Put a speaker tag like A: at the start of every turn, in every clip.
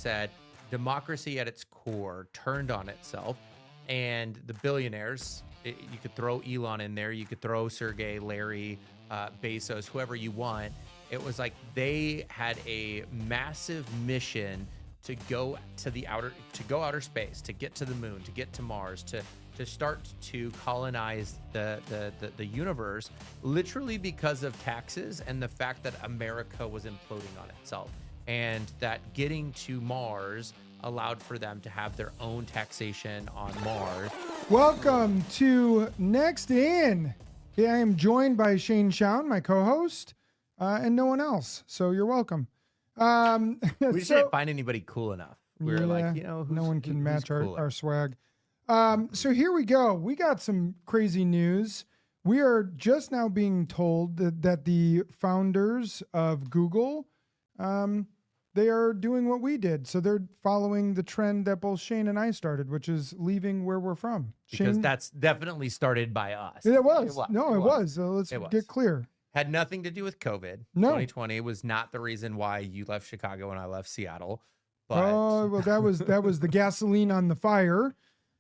A: said democracy at its core turned on itself, and the billionaires, you could throw Elon in there, you could throw Sergey, Larry, Bezos, whoever you want. It was like they had a massive mission to go to outer space, to get to the moon, to get to Mars, to start to colonize the universe, literally because of taxes and the fact that America was imploding on itself, and that getting to Mars allowed for them to have their own taxation on Mars.
B: Welcome to Next In. Yeah, I am joined by Shane Shaun, my co-host, and no one else. So you're welcome.
A: We just didn't find anybody cool enough. We were like,
B: no one can match our swag. So here we go. We got some crazy news. We are just now being told that the founders of Google, they are doing what we did. So they're following the trend that both Shane and I started, which is leaving where we're from.
A: Because
B: Shane,
A: that's definitely started by us.
B: It was. No, it was. So let's get clear.
A: Had nothing to do with COVID.
B: No.
A: 2020 was not the reason why you left Chicago and I left Seattle. But
B: Oh, well, that was the gasoline on the fire.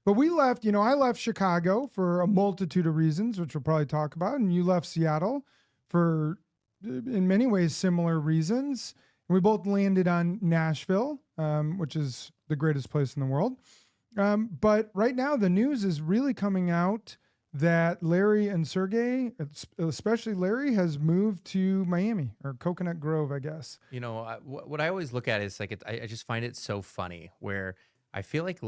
B: But we left, I left Chicago for a multitude of reasons, which we'll probably talk about. And you left Seattle for, in many ways, similar reasons. And we both landed on Nashville, which is the greatest place in the world. But right now, the news is really coming out that Larry and Sergey, especially Larry, has moved to Miami or Coconut Grove, I guess.
A: What I always look at is like I just find it so funny where I feel like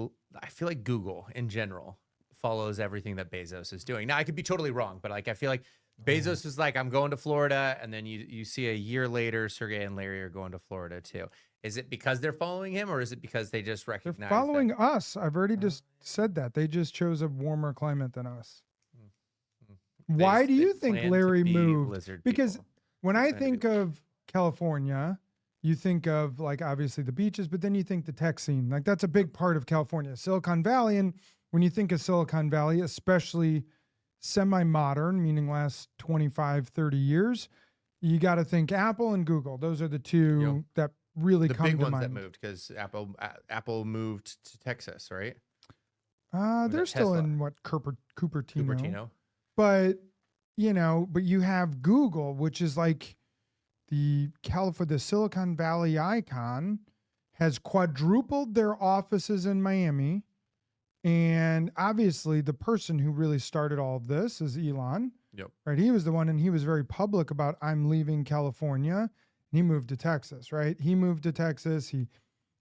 A: Google in general follows everything that Bezos is doing. Now I could be totally wrong, but like I feel like Bezos was like, I'm going to Florida, and then you see a year later Sergey and Larry are going to Florida too. Is it because they're following him, or is it because they just recognize
B: they're following us? I've already just said that. They just chose a warmer climate than us. Why do you think Larry moved? Because when I think of California, you think of like obviously the beaches, but then you think the tech scene. Like that's a big part of California, Silicon Valley. And when you think of Silicon Valley, especially semi-modern, meaning last 25, 30 years, you got to think Apple and Google. Those are the two that really come to mind. The big ones
A: that moved, because Apple moved to Texas, right?
B: They're still Tesla? In what, Cupertino. But, but you have Google, which is like the Silicon Valley icon, has quadrupled their offices in Miami. And obviously the person who really started all of this is Elon.
A: Yep.
B: Right. He was the one, and he was very public about, I'm leaving California. And he moved to Texas, right? He moved to Texas. He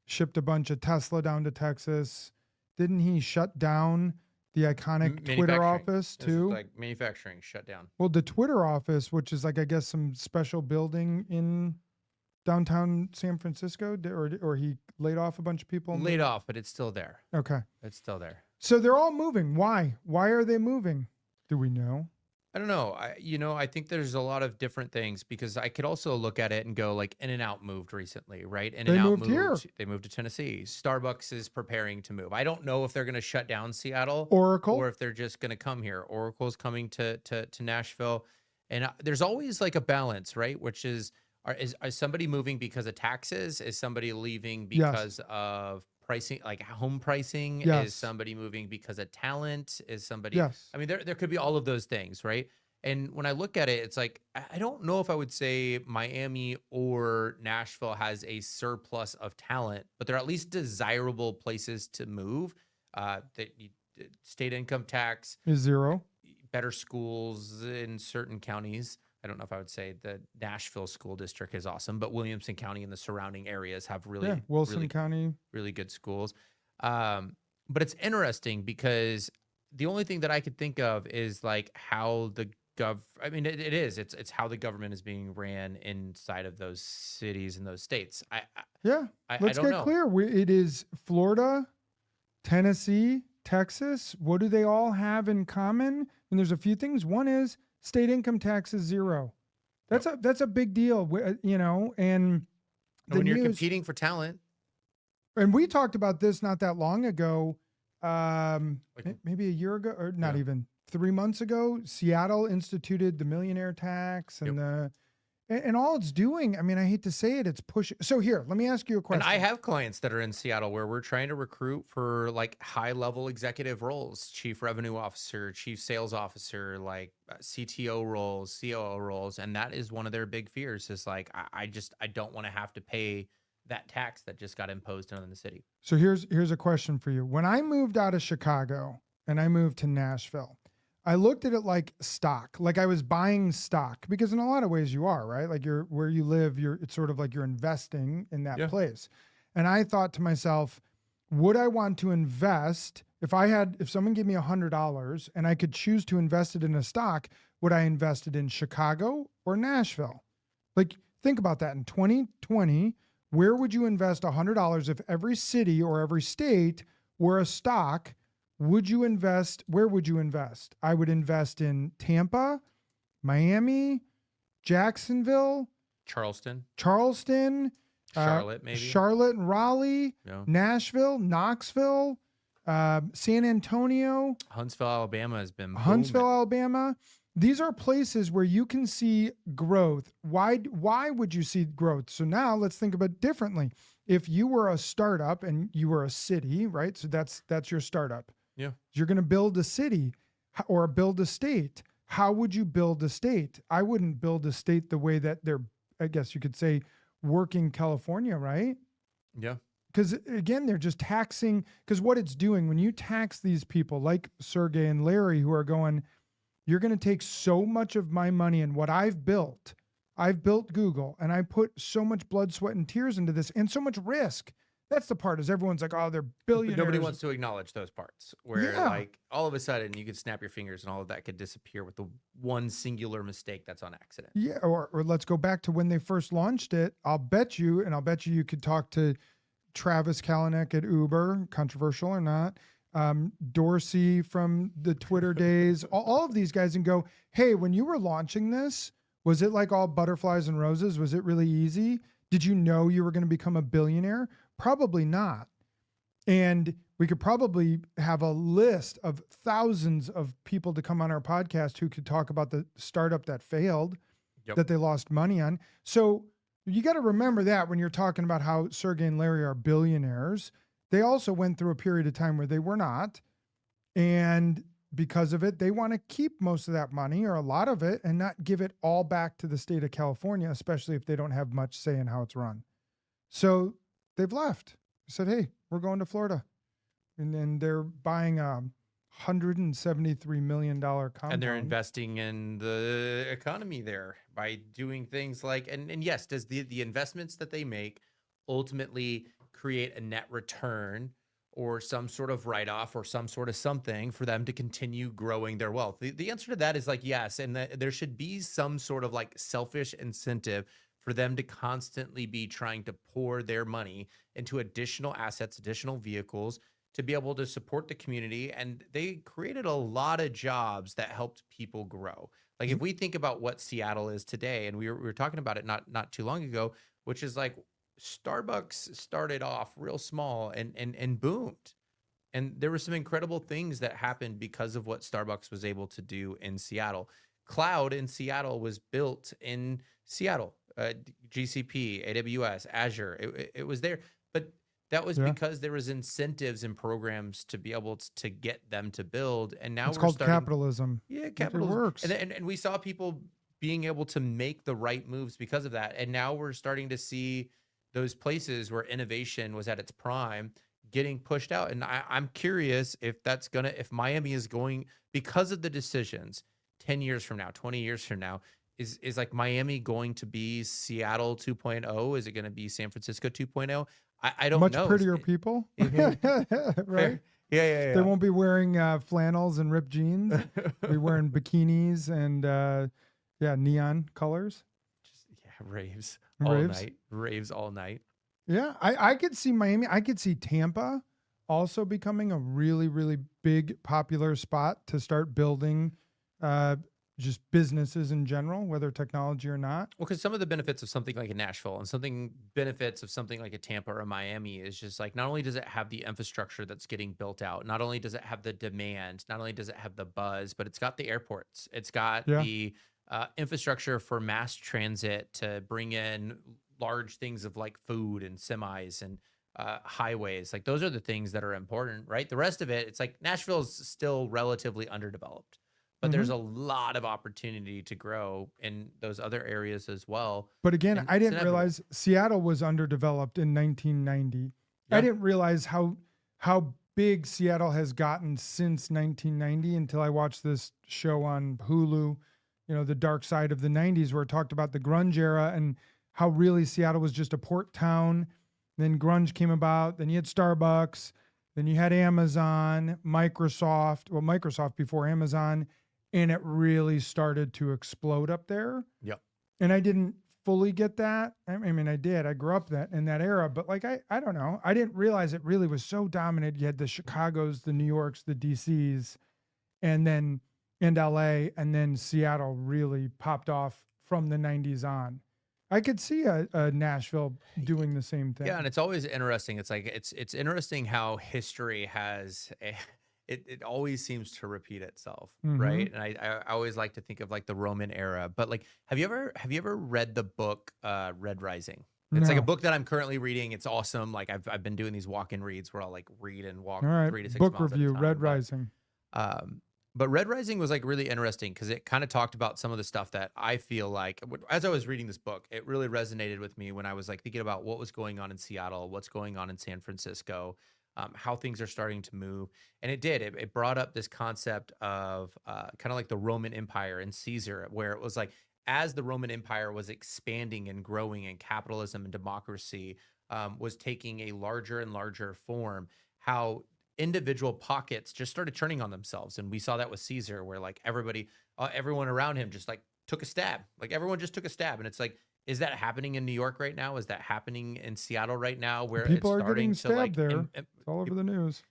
B: shipped a bunch of Tesla down to Texas. Didn't he shut down the iconic Twitter office too?
A: Like manufacturing shut down.
B: Well, the Twitter office, which is like, I guess, some special building in downtown San Francisco, or he laid off a bunch of people?
A: Laid off, but it's still there.
B: Okay.
A: It's still there.
B: So they're all moving. Why? Why are they moving? Do we know?
A: I don't know. I think there's a lot of different things, because I could also look at it and go like In-N-Out moved recently, right?
B: In-N-Out moved here.
A: They moved to Tennessee. Starbucks is preparing to move. I don't know if they're going to shut down Seattle,
B: Oracle,
A: or if they're just going to come here. Oracle's coming to Nashville. And there's always like a balance, right? Which is somebody moving because of taxes? Is somebody leaving because of pricing, like home pricing?
B: Yes.
A: Is somebody moving because of talent? Is somebody,
B: yes.
A: I mean, there could be all of those things, right? And when I look at it, it's like, I don't know if I would say Miami or Nashville has a surplus of talent, but they're at least desirable places to move. State income tax
B: is zero.
A: Better schools in certain counties. I don't know if I would say the Nashville school district is awesome, but Williamson County and the surrounding areas have
B: Wilson County,
A: really good schools. But it's interesting because the only thing that I could think of is like how the it's how the government is being ran inside of those cities and those states.
B: Let's get clear. It is Florida, Tennessee, Texas. What do they all have in common? And there's a few things. One is state income tax is zero. That's a big deal, and
A: when you're competing for talent.
B: And we talked about this not that long ago, maybe a year ago, or not even 3 months ago. Seattle instituted the millionaire tax, and And all it's doing, I mean, I hate to say it, it's pushing. So here, let me ask you a question.
A: And I have clients that are in Seattle where we're trying to recruit for like high level executive roles, chief revenue officer, chief sales officer, like CTO roles, COO roles. And that is one of their big fears is like, I don't want to have to pay that tax that just got imposed on the city.
B: So here's a question for you. When I moved out of Chicago and I moved to Nashville, I looked at it like stock, like I was buying stock, because in a lot of ways you are, right? Like you're where you live, it's sort of like you're investing in that place. And I thought to myself, would I want to invest if someone gave me $100 and I could choose to invest it in a stock, would I invest it in Chicago or Nashville? Like think about that in 2020, where would you invest $100 if every city or every state were a stock? Would you invest? Where would you invest? I would invest in Tampa, Miami, Jacksonville,
A: Charleston, Charlotte, maybe
B: Charlotte and Raleigh, Nashville, Knoxville, San Antonio,
A: Huntsville, Alabama has been
B: Huntsville, Alabama. These are places where you can see growth. Why would you see growth? So now let's think about it differently. If you were a startup and you were a city, right? So that's your startup.
A: Yeah.
B: You're going to build a city or build a state. How would you build a state? I wouldn't build a state the way that they're, I guess you could say, working California, right?
A: Yeah.
B: Because again, they're just taxing, because what it's doing when you tax these people like Sergey and Larry who are going, you're going to take so much of my money and what I've built Google, and I put so much blood, sweat, and tears into this and so much risk. That's the part is everyone's like, oh, they're billionaires.
A: But nobody wants to acknowledge those parts where like all of a sudden you could snap your fingers and all of that could disappear with the one singular mistake that's on accident.
B: Yeah. Or let's go back to when they first launched it. I'll bet you you could talk to Travis Kalanick at Uber, controversial or not, Dorsey from the Twitter days, all of these guys, and go, hey, when you were launching this, was it like all butterflies and roses? Was it really easy? Did you know you were going to become a billionaire? Probably not. And we could probably have a list of thousands of people to come on our podcast who could talk about the startup that failed, that they lost money on. So you got to remember that when you're talking about how Sergey and Larry are billionaires, they also went through a period of time where they were not. And because of it, they want to keep most of that money or a lot of it and not give it all back to the state of California, especially if they don't have much say in how it's run. So they've left. Said, hey, we're going to Florida. And then they're buying a $173 million compound.
A: And they're investing in the economy there by doing things like, and yes, does the investments that they make ultimately create a net return or some sort of write-off or some sort of something for them to continue growing their wealth? The answer to that is like, yes. And there should be some sort of like selfish incentive for them to constantly be trying to pour their money into additional assets, additional vehicles to be able to support the community. And they created a lot of jobs that helped people grow. Like if we think about what Seattle is today, and we were talking about it not too long ago, which is like Starbucks started off real small and boomed. And there were some incredible things that happened because of what Starbucks was able to do in Seattle. Cloud in Seattle was built in Seattle. GCP, AWS, Azure, it was there. But that was because there was incentives and programs to be able to get them to build. And now
B: it's called capitalism.
A: Yeah, capitalism.
B: It works.
A: And we saw people being able to make the right moves because of that. And now we're starting to see those places where innovation was at its prime getting pushed out. And I'm curious if if Miami is going, because of the decisions 10 years from now, 20 years from now, is like Miami going to be Seattle 2.0? Is it going to be San Francisco 2.0? I don't know.
B: Much prettier people, right?
A: Yeah.
B: They won't be wearing flannels and ripped jeans. They'll be wearing bikinis and neon colors.
A: Raves all night.
B: Yeah, I could see Miami. I could see Tampa also becoming a really, really big, popular spot to start building just businesses in general, whether technology or not.
A: Well, because some of the benefits of something like a Nashville and benefits of something like a Tampa or a Miami is just like, not only does it have the infrastructure that's getting built out, not only does it have the demand, not only does it have the buzz, but it's got the airports. It's got the infrastructure for mass transit to bring in large things of like food and semis and highways. Like those are the things that are important, right? The rest of it, it's like Nashville's still relatively underdeveloped, but there's
B: Mhm.
A: a lot of opportunity to grow in those other areas as well.
B: But again,
A: And
B: I
A: it's
B: didn't
A: inevitable.
B: realize Seattle was underdeveloped in 1990. I
A: Yeah.
B: didn't realize how big Seattle has gotten since 1990 until I watched this show on Hulu, The Dark Side of the 90s, where it talked about the grunge era and how really Seattle was just a port town. Then grunge came about, then you had Starbucks, then you had Amazon, Microsoft before Amazon, and it really started to explode up there.
A: Yep.
B: And I didn't fully get that. I mean, I did. I grew up in that era, but like I don't know. I didn't realize it really was so dominant. You had the Chicagos, the New Yorks, the DCs, and LA, and then Seattle really popped off from the 90s on. I could see a Nashville doing the same thing.
A: Yeah, and it's always interesting. It's like it's interesting how history has it always seems to repeat itself, right? And I always like to think of like the Roman era. But like have you ever read the book Red Rising? It's like a
B: No.
A: book that I'm currently reading. It's awesome. Like I've been doing these walk-in reads where I'll like read and walk
B: All right.
A: 3 to 6
B: Book
A: miles at a
B: review, Red
A: time.
B: Rising.
A: Um, but Red Rising was like really interesting because it kind of talked about some of the stuff that I feel like as I was reading this book, it really resonated with me when I was like thinking about what was going on in Seattle, what's going on in San Francisco, how things are starting to move. And it did. It brought up this concept of kind of like the Roman Empire and Caesar, where it was like as the Roman Empire was expanding and growing and capitalism and democracy was taking a larger and larger form, how individual pockets just started turning on themselves. And we saw that with Caesar, where like everyone around him just like took a stab. Like everyone just took a stab. And it's like, is that happening in New York right now? Is that happening in Seattle right now where
B: People
A: it's
B: are
A: starting
B: getting
A: to like,
B: stabbed there. It's all over the news.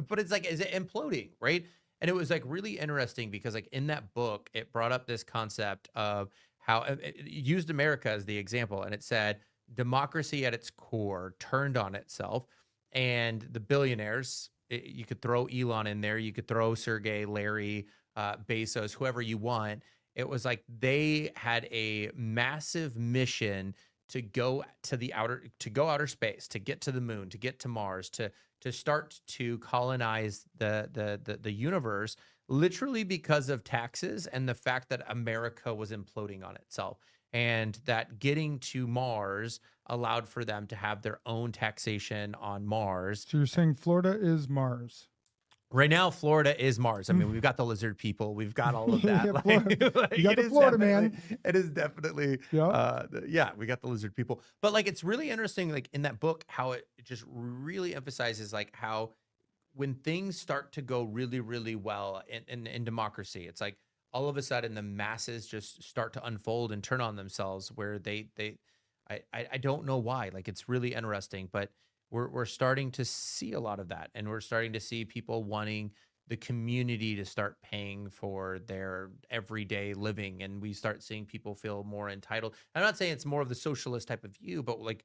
A: but it's like, is it imploding? Right. And it was like really interesting because like in that book, it brought up this concept of how it used America as the example. And it said democracy at its core turned on itself, and the billionaires, you could throw Elon in there, you could throw Sergey, Larry, Bezos, whoever you want. It was like they had a massive mission to go to go outer space, to get to the moon, to get to Mars, to start to colonize the universe, literally because of taxes and the fact that America was imploding on itself, and that getting to Mars allowed for them to have their own taxation on Mars.
B: So you're saying Florida is Mars?
A: Right now, Florida is Mars. I mean, we've got the lizard people, we've got all of that.
B: Yeah,
A: like,
B: you got the Florida man.
A: It is definitely,
B: Yeah.
A: yeah, we got the lizard people. But like, it's really interesting, like in that book, how it just really emphasizes like how when things start to go really, really well in democracy, it's like all of a sudden the masses just start to unfold and turn on themselves where I don't know why. Like it's really interesting, but we're starting to see a lot of that, and we're starting to see people wanting the community to start paying for their everyday living, and we start seeing people feel more entitled. I'm not saying it's more of the socialist type of view, but like,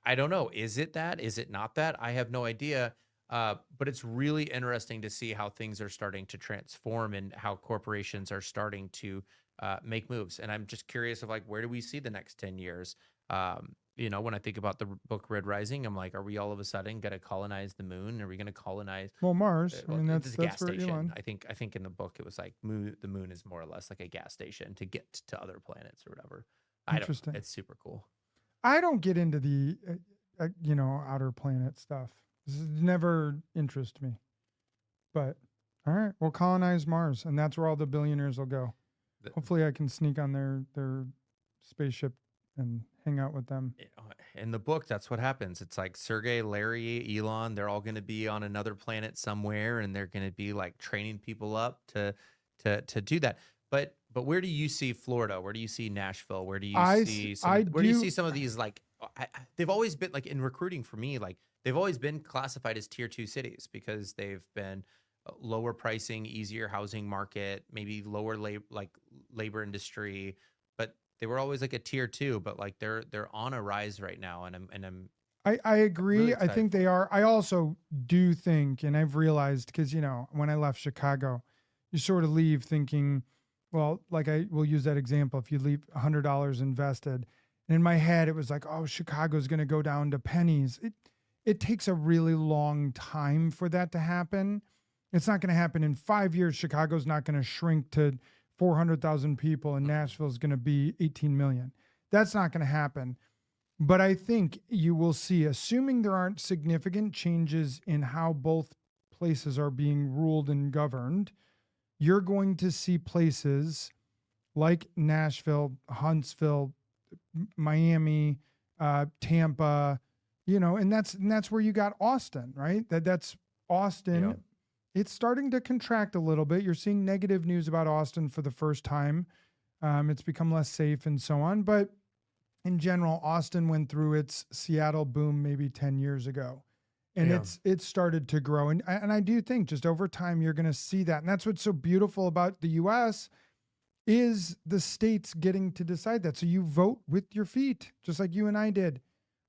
A: I don't know. Is it that? Is it not that? I have no idea. But it's really interesting to see how things are starting to transform and how corporations are starting to make moves. And I'm just curious of like, where do we see the next 10 years? When I think about the book Red Rising, I'm like, are we all of a sudden going to colonize the moon? Are we going to colonize?
B: Mars. I mean,
A: It's a gas
B: where
A: station.
B: Elon.
A: I think in the book it was like the moon is more or less like a gas station to get to other planets or whatever.
B: Interesting.
A: It's super cool.
B: I don't get into the outer planet stuff. This has never interested me. But all right, we'll colonize Mars, and that's where all the billionaires will go. Hopefully, I can sneak on their spaceship and hang out with them.
A: In the book, that's what happens. It's like Sergey, Larry, Elon, they're all going to be on another planet somewhere, and they're going to be like training people up to do that. But where do you see Florida? Where do you see Nashville? Where do you see where do you see some of these like they've always been like in recruiting for me, like they've always been classified as tier 2 cities because they've been lower pricing, easier housing market, maybe lower labor industry, but they were always like a tier 2, but like they're on a rise right now. And
B: I agree.
A: really
B: I think they are. I also do think, and I've realized because when I left Chicago, you sort of leave thinking well, like I will use that example. If you leave $100 invested, and in my head, it was like, oh, Chicago's going to go down to pennies. It takes a really long time for that to happen. It's not going to happen in 5 years. Chicago's not going to shrink to 400,000 people and Nashville's going to be 18 million. That's not going to happen. But I think you will see, assuming there aren't significant changes in how both places are being ruled and governed, you're going to see places like Nashville, Huntsville, Miami, Tampa, and that's where you got Austin, right? That's Austin. Yep. It's starting to contract a little bit. You're seeing negative news about Austin for the first time. It's become less safe and so on. But in general, Austin went through its Seattle boom maybe 10 years ago. And it's started to grow. And I do think just over time, you're going to see that. And that's what's so beautiful about the U.S. is the states getting to decide that. So you vote with your feet, just like you and I did.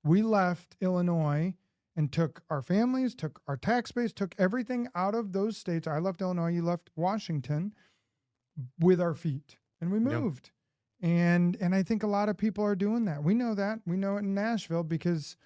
B: We left Illinois and took our families, took our tax base, took everything out of those states. I left Illinois, you left Washington with our feet, and we moved. Yep. And I think a lot of people are doing that. We know that. We know it in Nashville because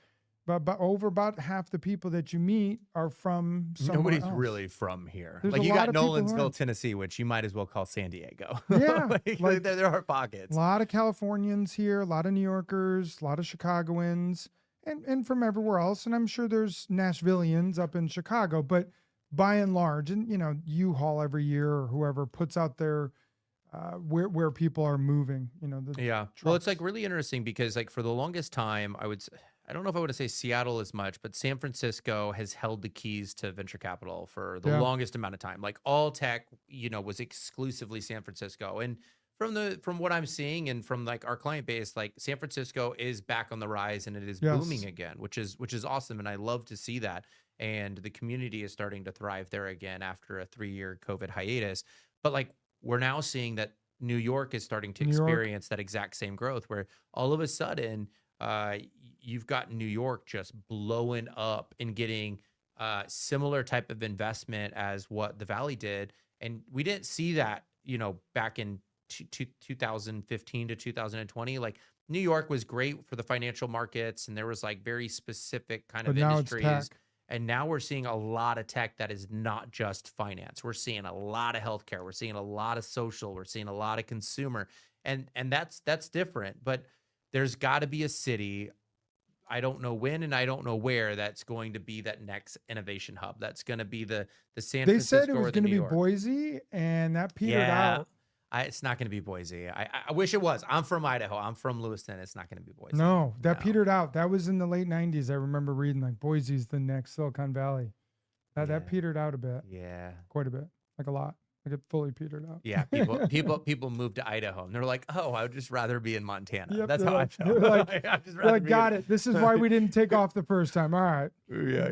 B: but over about half the people that you meet are from somewhere
A: Nobody's
B: else.
A: really from here.
B: There's
A: like you got Nolensville, Tennessee, which you might as well call San Diego.
B: Yeah.
A: like there are pockets.
B: A lot of Californians here, a lot of New Yorkers, a lot of Chicagoans, and from everywhere else. And I'm sure there's Nashvillians up in Chicago, but by and large, and U-Haul every year or whoever puts out their where people are moving,
A: Well, it's like really interesting because like for the longest time, I don't know if I would say Seattle as much, but San Francisco has held the keys to venture capital for the longest amount of time. Like all tech, was exclusively San Francisco. And from what I'm seeing and from like our client base, like San Francisco is back on the rise and it is booming again, which is awesome. And I love to see that. And the community is starting to thrive there again after a 3-year COVID hiatus. But like we're now seeing that New York is starting to experience that exact same growth where all of a sudden you've got New York just blowing up and getting similar type of investment as what the Valley did. And we didn't see that, back in 2015 to 2020. Like New York was great for the financial markets and there was like very specific kind of industries. And now we're seeing a lot of tech that is not just finance. We're seeing a lot of healthcare. We're seeing a lot of social. We're seeing a lot of consumer. And that's different. But there's got to be a city, I don't know when and I don't know where, that's going to be that next innovation hub. That's going to be the San Francisco.
B: They said it was going to be Boise, and that petered out.
A: It's not going to be Boise. I wish it was. I'm from Idaho. I'm from Lewiston. It's not going to be Boise.
B: No, that petered out. That was in the late 90s. I remember reading like Boise's the next Silicon Valley. That petered out a bit.
A: Yeah.
B: Quite a bit. Like a lot. Like it fully petered out.
A: Yeah, people moved to Idaho and they're like, oh, I would just rather be in Montana.
B: Yep,
A: that's how I felt.
B: Like, got it. This is why we didn't take off the first time. All right.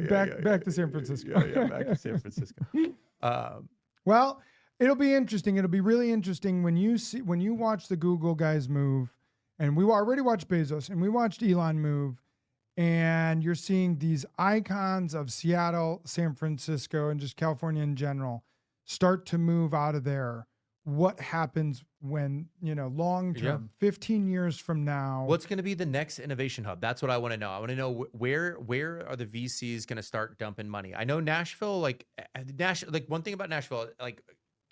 B: Back to San Francisco.
A: Back to San Francisco.
B: Well, it'll be interesting. It'll be really interesting when you watch the Google guys move, and we already watched Bezos and we watched Elon move, and you're seeing these icons of Seattle, San Francisco, and just California in general start to move out of there. What happens when, long term, 15 years from now?
A: What's going to be the next innovation hub? That's what I want to know. I want to know where are the VCs going to start dumping money? I know Nashville, like one thing about Nashville, like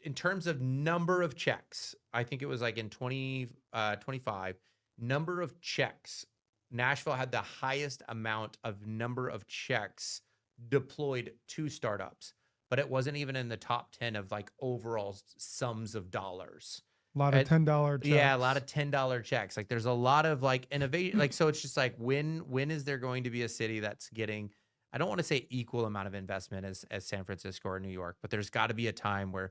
A: in terms of number of checks, I think it was like in 2025, number of checks, Nashville had the highest amount of number of checks deployed to startups. But it wasn't even in the top 10 of like overall sums of dollars.
B: A lot of $10 checks.
A: Yeah, a lot of $10 checks. Like there's a lot of like innovation. Like, so it's just like, when is there going to be a city that's getting, I don't want to say equal amount of investment as San Francisco or New York, but there's got to be a time where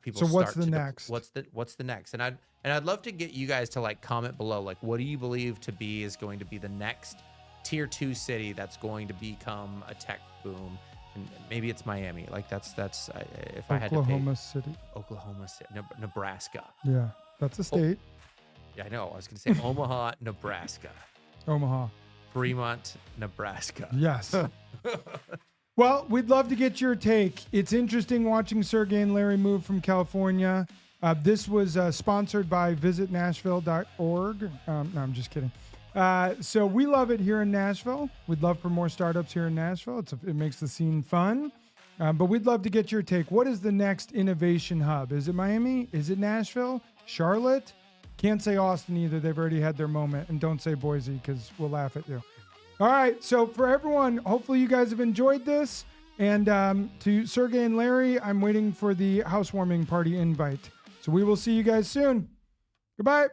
A: people
B: So
A: start
B: what's the next?
A: What's the next? And I'd love to get you guys to like comment below. Like, what do you believe is going to be the next tier 2 city that's going to become a tech boom? And maybe it's Miami. Like that's if I had to pick. Oklahoma City, Nebraska.
B: Yeah, that's a state.
A: Yeah, I know. I was going to say Omaha, Nebraska.
B: Omaha.
A: Fremont, Nebraska.
B: Yes. Well, we'd love to get your take. It's interesting watching Sergey and Larry move from California This was sponsored by visitnashville.org. No, I'm just kidding. So we love it here in Nashville. We'd love for more startups here in Nashville. It makes the scene fun. But we'd love to get your take. What is the next innovation hub? Is it Miami? Is it Nashville? Charlotte? Can't say Austin either. They've already had their moment. And don't say Boise because we'll laugh at you. All right. So for everyone, hopefully you guys have enjoyed this. And to Sergey and Larry, I'm waiting for the housewarming party invite. So we will see you guys soon. Goodbye.